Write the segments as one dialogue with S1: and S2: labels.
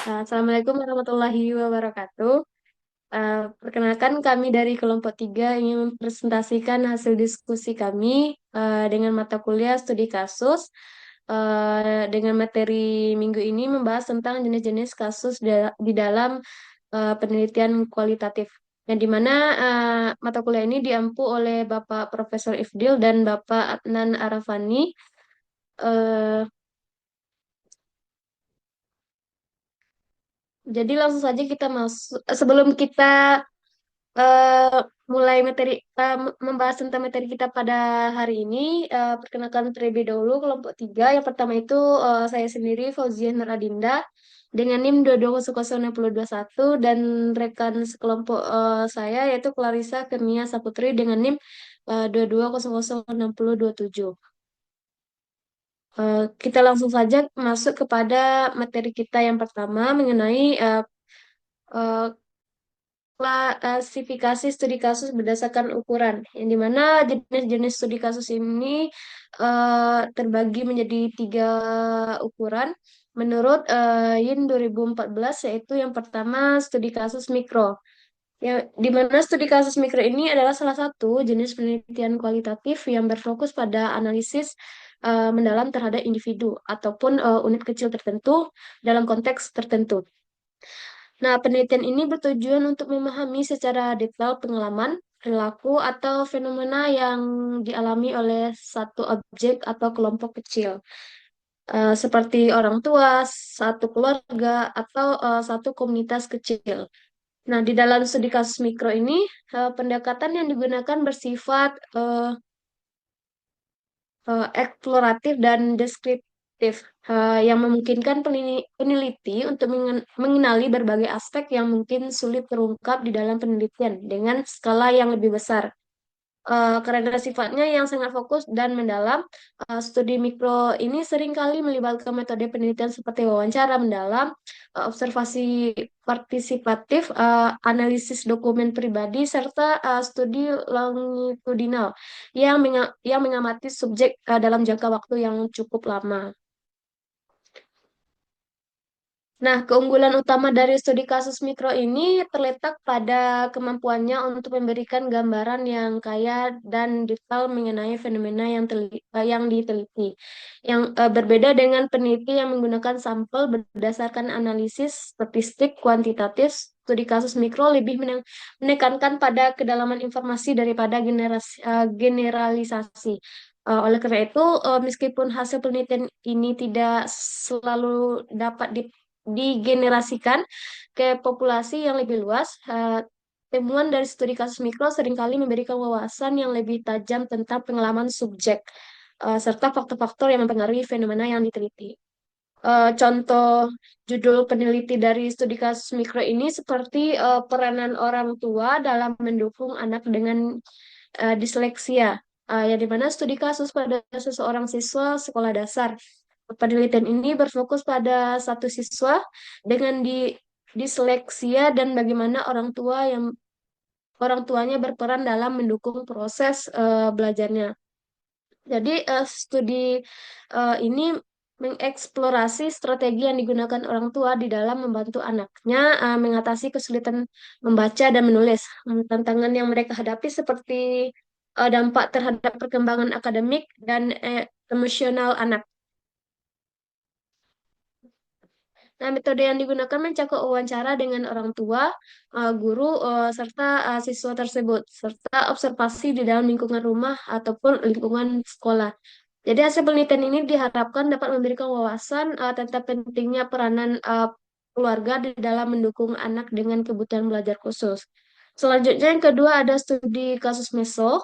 S1: Assalamualaikum warahmatullahi wabarakatuh. Perkenalkan kami dari kelompok 3 ingin mempresentasikan hasil diskusi kami dengan mata kuliah studi kasus. Dengan materi minggu ini membahas tentang jenis-jenis kasus di dalam penelitian kualitatif. Yang dimana mata kuliah ini diampu oleh Bapak Profesor Ifdil dan Bapak Adnan Arafani. Eh, jadi langsung saja kita masuk. Sebelum kita eh, mulai membahas tentang materi kita pada hari ini, perkenalkan terlebih dahulu kelompok 3. Yang pertama itu saya sendiri Fauziah Nur Adinda dengan NIM 2200621 dan rekan sekelompok saya yaitu Clarissa Kurnia Saputri dengan NIM 22006027. Kita langsung saja masuk kepada materi kita yang pertama mengenai eh, klasifikasi studi kasus berdasarkan ukuran, yang dimana jenis-jenis studi kasus ini terbagi menjadi 3 ukuran menurut YIN 2014, yaitu yang pertama studi kasus mikro. Ya, di mana studi kasus mikro ini adalah salah satu jenis penelitian kualitatif yang berfokus pada analisis mendalam terhadap individu ataupun unit kecil tertentu dalam konteks tertentu. Nah, penelitian ini bertujuan untuk memahami secara detail pengalaman, perilaku, atau fenomena yang dialami oleh satu objek atau kelompok kecil, seperti orang tua, satu keluarga, atau satu komunitas kecil. Nah, di dalam studi kasus mikro ini, pendekatan yang digunakan bersifat eksploratif dan deskriptif, yang memungkinkan peneliti untuk mengenali berbagai aspek yang mungkin sulit terungkap di dalam penelitian dengan skala yang lebih besar. Karena sifatnya yang sangat fokus dan mendalam, studi mikro ini seringkali melibatkan metode penelitian seperti wawancara mendalam, observasi partisipatif, analisis dokumen pribadi, serta studi longitudinal yang mengamati subjek dalam jangka waktu yang cukup lama. Nah, keunggulan utama dari studi kasus mikro ini terletak pada kemampuannya untuk memberikan gambaran yang kaya dan detail mengenai fenomena yang diteliti. Yang berbeda dengan peneliti yang menggunakan sampel berdasarkan analisis statistik kuantitatif, studi kasus mikro lebih menekankan pada kedalaman informasi daripada generalisasi. Oleh karena itu, meskipun hasil penelitian ini tidak selalu dapat digenerasikan ke populasi yang lebih luas, temuan dari studi kasus mikro seringkali memberikan wawasan yang lebih tajam tentang pengalaman subjek, serta faktor-faktor yang mempengaruhi fenomena yang diteliti. Contoh judul peneliti dari studi kasus mikro ini seperti peranan orang tua dalam mendukung anak dengan disleksia, yang dimana studi kasus pada seseorang siswa sekolah dasar. Penelitian ini berfokus pada satu siswa dengan disleksia dan bagaimana orang tuanya berperan dalam mendukung proses belajarnya. Jadi studi ini mengeksplorasi strategi yang digunakan orang tua di dalam membantu anaknya mengatasi kesulitan membaca dan menulis. Tantangan yang mereka hadapi seperti dampak terhadap perkembangan akademik dan emosional anak. Nah, metode yang digunakan mencakup wawancara dengan orang tua, guru, serta siswa tersebut, serta observasi di dalam lingkungan rumah ataupun lingkungan sekolah. Jadi hasil penelitian ini diharapkan dapat memberikan wawasan tentang pentingnya peranan keluarga di dalam mendukung anak dengan kebutuhan belajar khusus. Selanjutnya yang kedua ada studi kasus meso.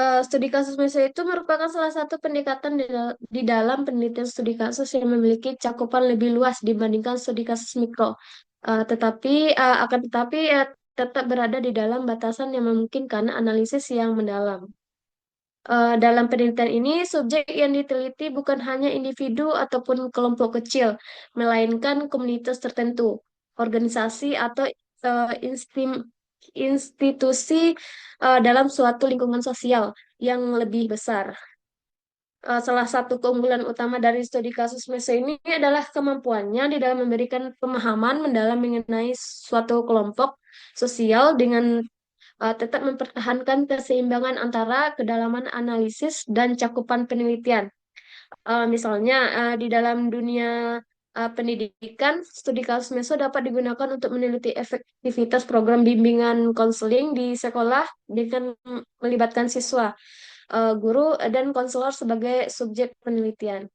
S1: Studi kasus meso itu merupakan salah satu pendekatan di dalam penelitian studi kasus yang memiliki cakupan lebih luas dibandingkan studi kasus mikro. Akan tetapi tetap berada di dalam batasan yang memungkinkan analisis yang mendalam. Dalam penelitian ini, subjek yang diteliti bukan hanya individu ataupun kelompok kecil, melainkan komunitas tertentu, organisasi atau institusi dalam suatu lingkungan sosial yang lebih besar. Salah satu keunggulan utama dari studi kasus Meso ini adalah kemampuannya di dalam memberikan pemahaman mendalam mengenai suatu kelompok sosial dengan tetap mempertahankan keseimbangan antara kedalaman analisis dan cakupan penelitian. Misalnya di dalam dunia pendidikan, studi kasus Meso dapat digunakan untuk meneliti efektivitas program bimbingan konseling di sekolah dengan melibatkan siswa, guru, dan konselor sebagai subjek penelitian.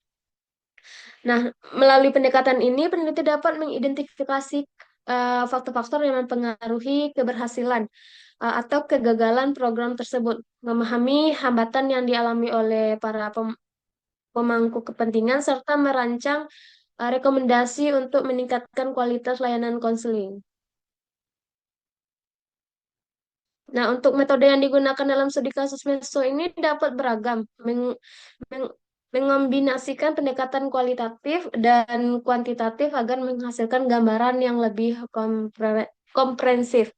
S1: Nah, melalui pendekatan ini, peneliti dapat mengidentifikasi faktor-faktor yang mempengaruhi keberhasilan atau kegagalan program tersebut, memahami hambatan yang dialami oleh para pemangku kepentingan, serta merancang rekomendasi untuk meningkatkan kualitas layanan konseling. Nah, untuk metode yang digunakan dalam studi kasus meso ini dapat beragam, meng- mengombinasikan pendekatan kualitatif dan kuantitatif agar menghasilkan gambaran yang lebih komprehensif.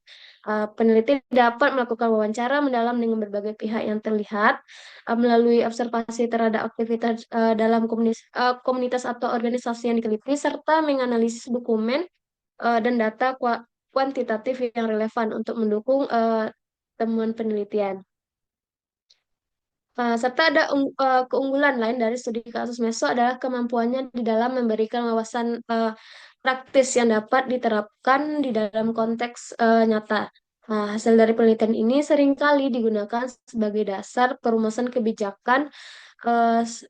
S1: Peneliti dapat melakukan wawancara mendalam dengan berbagai pihak yang terlihat melalui observasi terhadap aktivitas dalam komunitas atau organisasi yang diteliti, serta menganalisis dokumen dan data kuantitatif yang relevan untuk mendukung temuan penelitian. Serta ada keunggulan lain dari studi kasus meso adalah kemampuannya di dalam memberikan wawasan praktis yang dapat diterapkan di dalam konteks nyata. Hasil dari penelitian ini seringkali digunakan sebagai dasar perumusan kebijakan eh, s-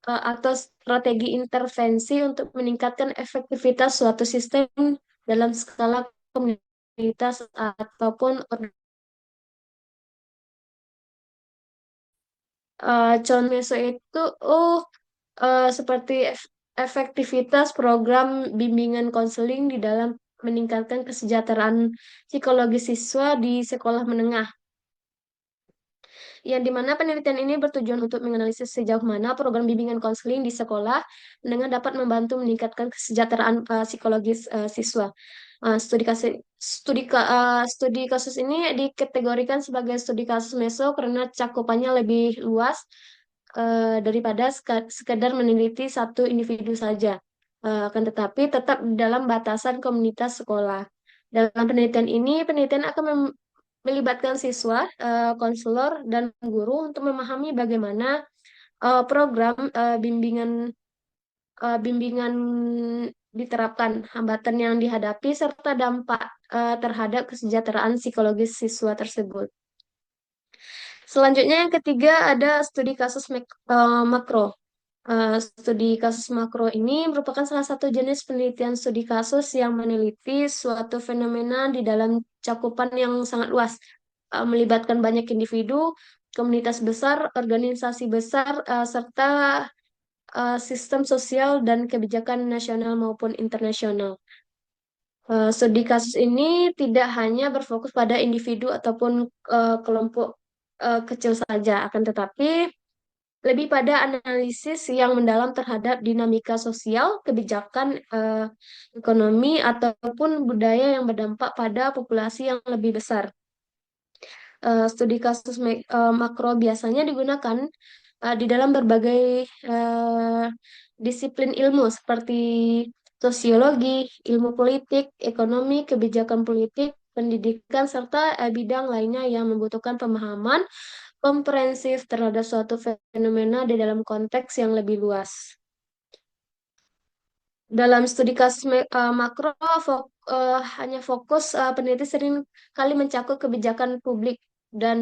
S1: atau strategi intervensi untuk meningkatkan efektivitas suatu sistem dalam skala komunitas ataupun contoh meso itu seperti efektivitas program bimbingan konseling di dalam meningkatkan kesejahteraan psikologi siswa di sekolah menengah, yang dimana penelitian ini bertujuan untuk menganalisis sejauh mana program bimbingan konseling di sekolah menengah dapat membantu meningkatkan kesejahteraan psikologis siswa. Studi kasus ini dikategorikan sebagai studi kasus meso karena cakupannya lebih luas daripada sekedar meneliti satu individu saja. Akan tetapi tetap dalam batasan komunitas sekolah. Dalam penelitian ini, penelitian akan melibatkan siswa, konselor, dan guru untuk memahami bagaimana program bimbingan diterapkan, hambatan yang dihadapi, serta dampak terhadap kesejahteraan psikologis siswa tersebut. Selanjutnya yang ketiga ada studi kasus makro. Studi kasus makro ini merupakan salah satu jenis penelitian studi kasus yang meneliti suatu fenomena di dalam cakupan yang sangat luas, melibatkan banyak individu, komunitas besar, organisasi besar, serta sistem sosial dan kebijakan nasional maupun internasional. Studi kasus ini tidak hanya berfokus pada individu ataupun kelompok kecil saja, akan tetapi lebih pada analisis yang mendalam terhadap dinamika sosial, kebijakan ekonomi, ataupun budaya yang berdampak pada populasi yang lebih besar. Studi kasus makro biasanya digunakan di dalam berbagai eh, disiplin ilmu seperti sosiologi, ilmu politik, ekonomi, kebijakan politik, pendidikan, serta bidang lainnya yang membutuhkan pemahaman komprehensif terhadap suatu fenomena di dalam konteks yang lebih luas. Dalam studi kasus makro, hanya fokus peneliti sering kali mencakup kebijakan publik dan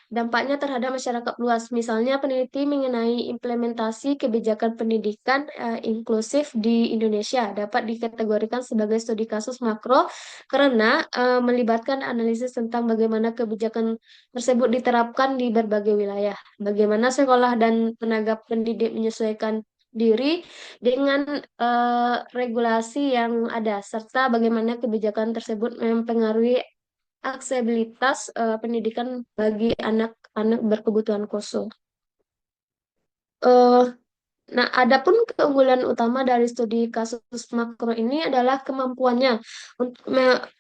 S1: dampaknya terhadap masyarakat luas. Misalnya, peneliti mengenai implementasi kebijakan pendidikan inklusif di Indonesia dapat dikategorikan sebagai studi kasus makro karena melibatkan analisis tentang bagaimana kebijakan tersebut diterapkan di berbagai wilayah, bagaimana sekolah dan tenaga pendidik menyesuaikan diri dengan regulasi yang ada, serta bagaimana kebijakan tersebut mempengaruhi aksesibilitas pendidikan bagi anak-anak berkebutuhan khusus. Eh, nah, adapun keunggulan utama dari studi kasus makro ini adalah kemampuannya untuk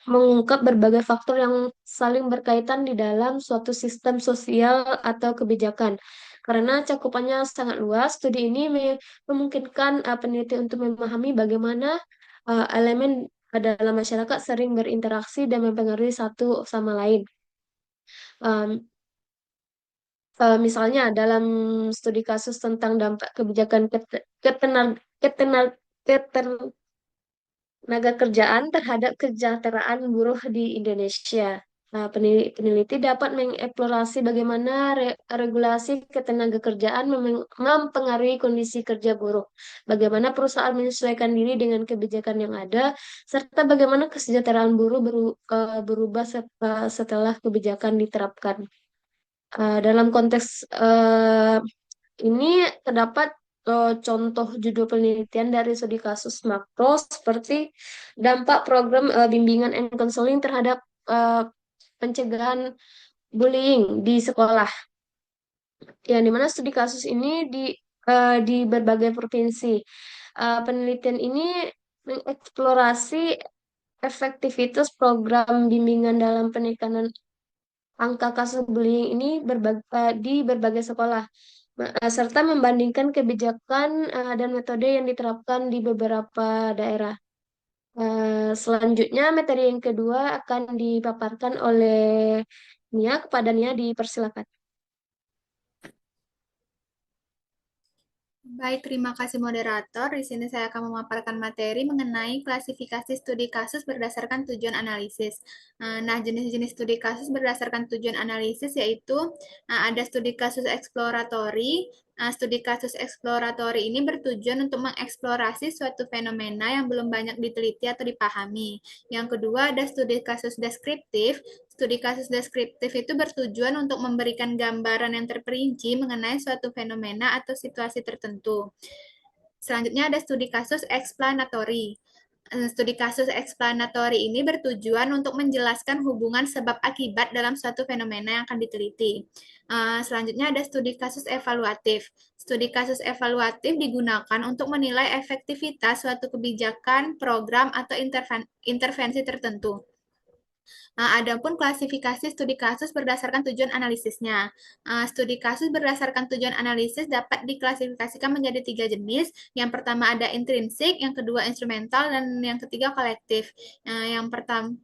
S1: mengungkap berbagai faktor yang saling berkaitan di dalam suatu sistem sosial atau kebijakan. Karena cakupannya sangat luas, studi ini memungkinkan peneliti untuk memahami bagaimana elemen dalam masyarakat sering berinteraksi dan mempengaruhi satu sama lain. Um, Misalnya dalam studi kasus tentang dampak kebijakan ketenaga kerjaan terhadap kesejahteraan buruh di Indonesia. Peneliti dapat mengeksplorasi bagaimana regulasi ketenaga kerjaan mempengaruhi kondisi kerja buruh, bagaimana perusahaan menyesuaikan diri dengan kebijakan yang ada, serta bagaimana kesejahteraan buruh berubah setelah kebijakan diterapkan. Dalam konteks ini terdapat contoh judul penelitian dari studi kasus makro seperti dampak program bimbingan and counseling terhadap eh, pencegahan bullying di sekolah. Yang dimana studi kasus ini di berbagai provinsi. Penelitian ini mengeksplorasi efektivitas program bimbingan dalam penekanan angka kasus bullying ini di berbagai sekolah, serta membandingkan kebijakan dan metode yang diterapkan di beberapa daerah. Selanjutnya, materi yang kedua akan dipaparkan oleh Nia. Kepada Nia dipersilakan.
S2: Baik, terima kasih moderator. Di sini saya akan memaparkan materi mengenai klasifikasi studi kasus berdasarkan tujuan analisis. Nah, jenis-jenis studi kasus berdasarkan tujuan analisis yaitu ada studi kasus eksploratori. Studi kasus eksploratori ini bertujuan untuk mengeksplorasi suatu fenomena yang belum banyak diteliti atau dipahami. Yang kedua ada studi kasus deskriptif. Studi kasus deskriptif itu bertujuan untuk memberikan gambaran yang terperinci mengenai suatu fenomena atau situasi tertentu. Selanjutnya ada studi kasus explanatory. Studi kasus explanatory ini bertujuan untuk menjelaskan hubungan sebab akibat dalam suatu fenomena yang akan diteliti. Selanjutnya ada studi kasus evaluatif. Studi kasus evaluatif digunakan untuk menilai efektivitas suatu kebijakan, program, atau intervensi tertentu. Adapun klasifikasi studi kasus berdasarkan tujuan analisisnya. Studi kasus berdasarkan tujuan analisis dapat diklasifikasikan menjadi 3 jenis. Yang pertama ada intrinsik, yang kedua instrumental, dan yang ketiga kolektif. Yang pertama,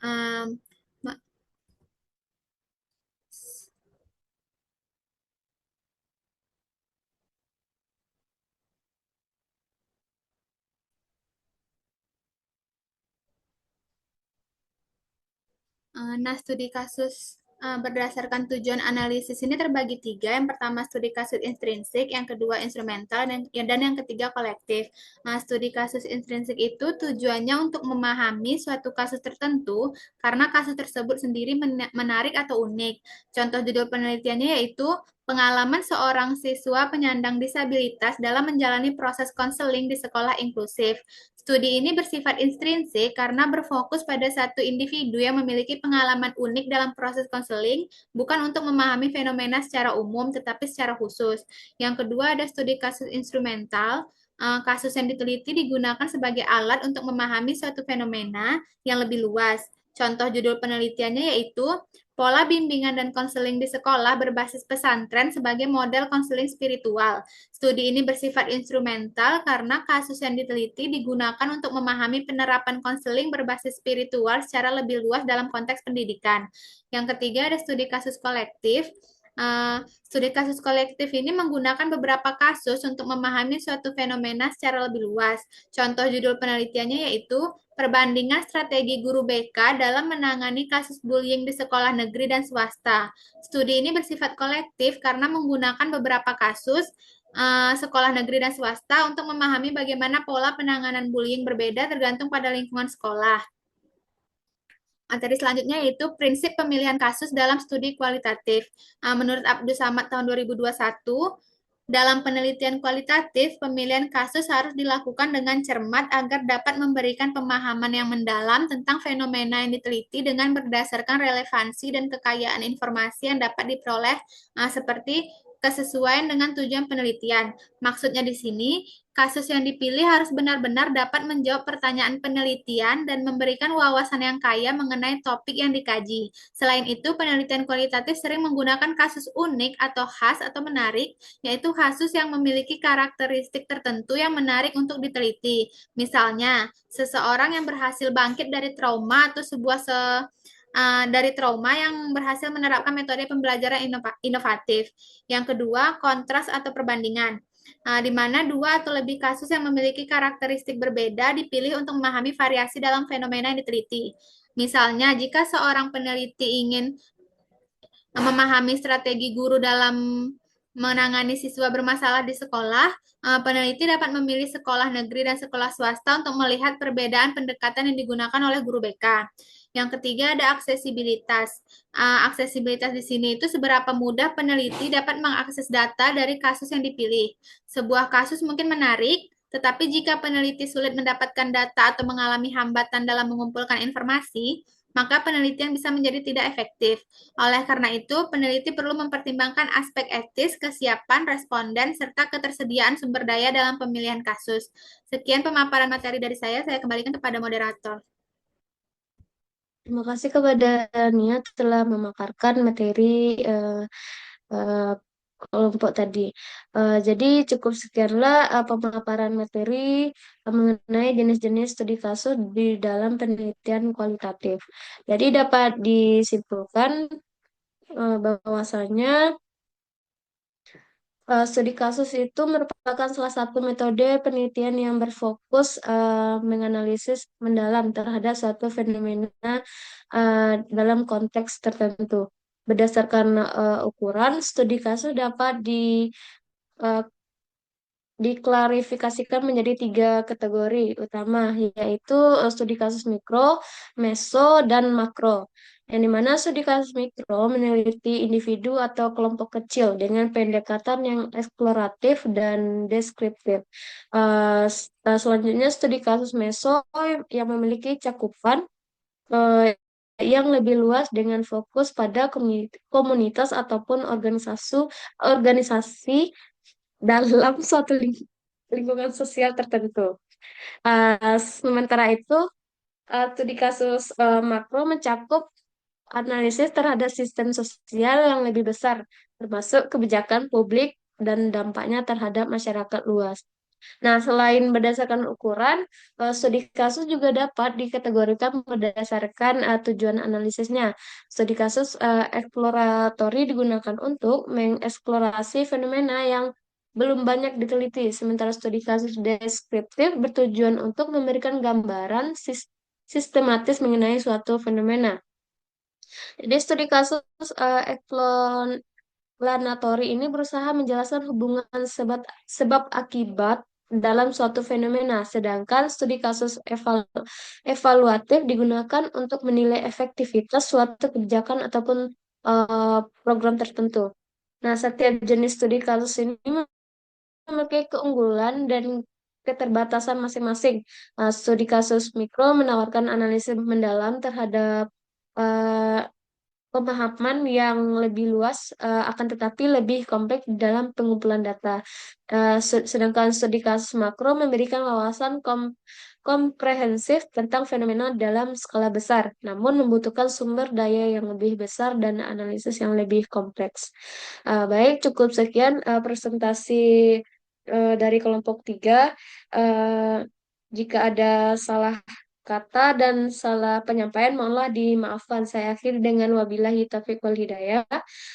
S2: um, Nah, studi kasus berdasarkan tujuan analisis ini terbagi 3. Yang pertama studi kasus intrinsik, yang kedua instrumental, dan yang ketiga kolektif. Nah, studi kasus intrinsik itu tujuannya untuk memahami suatu kasus tertentu karena kasus tersebut sendiri menarik atau unik. Contoh judul penelitiannya yaitu pengalaman seorang siswa penyandang disabilitas dalam menjalani proses konseling di sekolah inklusif. Studi ini bersifat intrinsik karena berfokus pada satu individu yang memiliki pengalaman unik dalam proses konseling, bukan untuk memahami fenomena secara umum, tetapi secara khusus. Yang kedua ada studi kasus instrumental. Kasus yang diteliti digunakan sebagai alat untuk memahami suatu fenomena yang lebih luas. Contoh judul penelitiannya yaitu pola bimbingan dan konseling di sekolah berbasis pesantren sebagai model konseling spiritual. Studi ini bersifat instrumental karena kasus yang diteliti digunakan untuk memahami penerapan konseling berbasis spiritual secara lebih luas dalam konteks pendidikan. Yang ketiga ada studi kasus kolektif. Studi kasus kolektif ini menggunakan beberapa kasus untuk memahami suatu fenomena secara lebih luas. Contoh judul penelitiannya yaitu perbandingan strategi guru BK dalam menangani kasus bullying di sekolah negeri dan swasta. Studi ini bersifat kolektif karena menggunakan beberapa kasus sekolah negeri dan swasta untuk memahami bagaimana pola penanganan bullying berbeda tergantung pada lingkungan sekolah. Materi selanjutnya yaitu prinsip pemilihan kasus dalam studi kualitatif. Menurut Abdus Samad tahun 2021, dalam penelitian kualitatif, pemilihan kasus harus dilakukan dengan cermat agar dapat memberikan pemahaman yang mendalam tentang fenomena yang diteliti dengan berdasarkan relevansi dan kekayaan informasi yang dapat diperoleh seperti kesesuaian dengan tujuan penelitian. Maksudnya di sini, kasus yang dipilih harus benar-benar dapat menjawab pertanyaan penelitian dan memberikan wawasan yang kaya mengenai topik yang dikaji. Selain itu, penelitian kualitatif sering menggunakan kasus unik atau khas atau menarik, yaitu kasus yang memiliki karakteristik tertentu yang menarik untuk diteliti. Misalnya, seseorang yang berhasil bangkit dari trauma atau dari trauma yang berhasil menerapkan metode pembelajaran inovatif. Yang kedua, kontras atau perbandingan. Di mana dua atau lebih kasus yang memiliki karakteristik berbeda dipilih untuk memahami variasi dalam fenomena yang diteliti. Misalnya, jika seorang peneliti ingin memahami strategi guru dalam menangani siswa bermasalah di sekolah, peneliti dapat memilih sekolah negeri dan sekolah swasta untuk melihat perbedaan pendekatan yang digunakan oleh guru BK. Yang ketiga ada aksesibilitas. Aksesibilitas di sini itu seberapa mudah peneliti dapat mengakses data dari kasus yang dipilih. Sebuah kasus mungkin menarik, tetapi jika peneliti sulit mendapatkan data atau mengalami hambatan dalam mengumpulkan informasi, maka penelitian bisa menjadi tidak efektif. Oleh karena itu, peneliti perlu mempertimbangkan aspek etis, kesiapan responden, serta ketersediaan sumber daya dalam pemilihan kasus. Sekian pemaparan materi dari saya kembalikan kepada moderator.
S1: Terima kasih kepada Nia telah memaparkan materi eh, eh, kelompok tadi. Jadi cukup sekianlah pemaparan materi mengenai jenis-jenis studi kasus di dalam penelitian kualitatif. Jadi dapat disimpulkan bahwasanya studi kasus itu merupakan salah satu metode penelitian yang berfokus menganalisis mendalam terhadap suatu fenomena dalam konteks tertentu. Berdasarkan ukuran, studi kasus dapat uh, diklarifikasikan menjadi tiga kategori utama, yaitu studi kasus mikro, meso, dan makro. Yang dimana studi kasus mikro meneliti individu atau kelompok kecil dengan pendekatan yang eksploratif dan deskriptif. Selanjutnya studi kasus meso yang memiliki cakupan eh, yang lebih luas dengan fokus pada komunitas ataupun organisasi dalam suatu lingkungan sosial tertentu. Sementara itu, studi kasus makro mencakup analisis terhadap sistem sosial yang lebih besar, termasuk kebijakan publik dan dampaknya terhadap masyarakat luas. Nah, selain berdasarkan ukuran, studi kasus juga dapat dikategorikan berdasarkan tujuan analisisnya. Studi kasus eksploratori digunakan untuk mengeksplorasi fenomena yang belum banyak diteliti, sementara studi kasus deskriptif bertujuan untuk memberikan gambaran sistematis mengenai suatu fenomena. Jadi studi kasus exploratory ini berusaha menjelaskan hubungan sebab akibat dalam suatu fenomena, sedangkan studi kasus evaluatif digunakan untuk menilai efektivitas suatu kebijakan ataupun program tertentu. Nah, setiap jenis studi kasus ini memiliki keunggulan dan keterbatasan masing-masing. Studi kasus mikro menawarkan analisis mendalam terhadap eh, pemahaman yang lebih luas, akan tetapi lebih kompleks dalam pengumpulan data. Sedangkan studi kasus makro memberikan wawasan komprehensif tentang fenomena dalam skala besar, namun membutuhkan sumber daya yang lebih besar dan analisis yang lebih kompleks. Baik, cukup sekian presentasi dari kelompok 3. Eh, Jika ada salah kata dan salah penyampaian, mohonlah dimaafkan. Saya akhiri dengan wabillahi taufiq wal hidayah.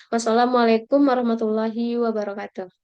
S1: Wassalamualaikum warahmatullahi wabarakatuh.